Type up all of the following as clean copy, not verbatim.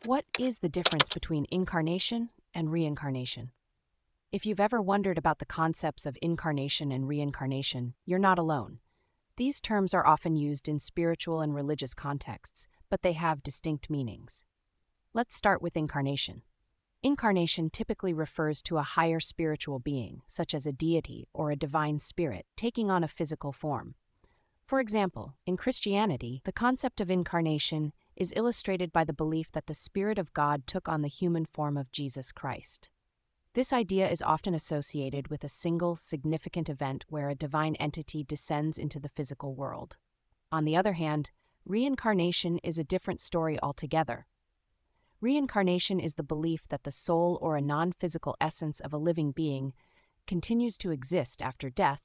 What is the difference between incarnation and reincarnation? If you've ever wondered about the concepts of incarnation and reincarnation, you're not alone. These terms are often used in spiritual and religious contexts, but they have distinct meanings. Let's start with incarnation. Incarnation typically refers to a higher spiritual being, such as a deity or a divine spirit, taking on a physical form. For example, in Christianity, the concept of incarnation is illustrated by the belief that the Spirit of God took on the human form of Jesus Christ. This idea is often associated with a single, significant event where a divine entity descends into the physical world. On the other hand, reincarnation is a different story altogether. Reincarnation is the belief that the soul or a non-physical essence of a living being continues to exist after death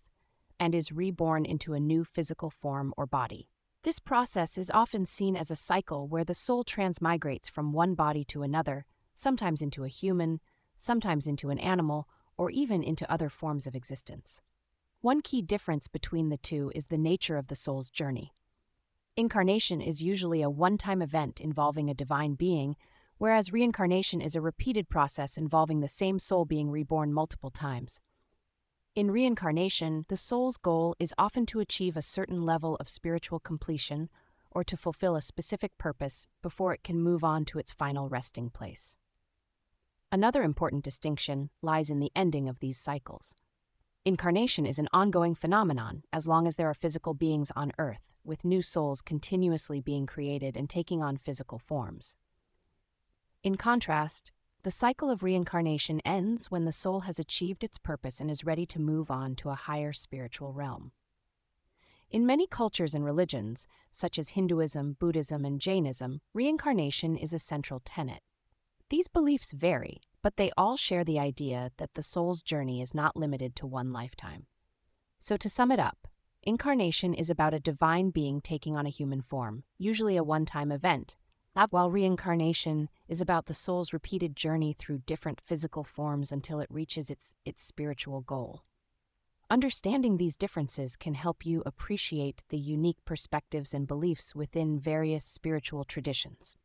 and is reborn into a new physical form or body. This process is often seen as a cycle where the soul transmigrates from one body to another, sometimes into a human, sometimes into an animal, or even into other forms of existence. One key difference between the two is the nature of the soul's journey. Incarnation is usually a one-time event involving a divine being, whereas reincarnation is a repeated process involving the same soul being reborn multiple times. In reincarnation, the soul's goal is often to achieve a certain level of spiritual completion or to fulfill a specific purpose before it can move on to its final resting place. Another important distinction lies in the ending of these cycles. Incarnation is an ongoing phenomenon as long as there are physical beings on Earth, with new souls continuously being created and taking on physical forms. In contrast, the cycle of reincarnation ends when the soul has achieved its purpose and is ready to move on to a higher spiritual realm. In many cultures and religions, such as Hinduism, Buddhism, and Jainism, reincarnation is a central tenet. These beliefs vary, but they all share the idea that the soul's journey is not limited to one lifetime. So to sum it up, incarnation is about a divine being taking on a human form, usually a one-time event, while reincarnation is about the soul's repeated journey through different physical forms until it reaches its spiritual goal. Understanding these differences can help you appreciate the unique perspectives and beliefs within various spiritual traditions.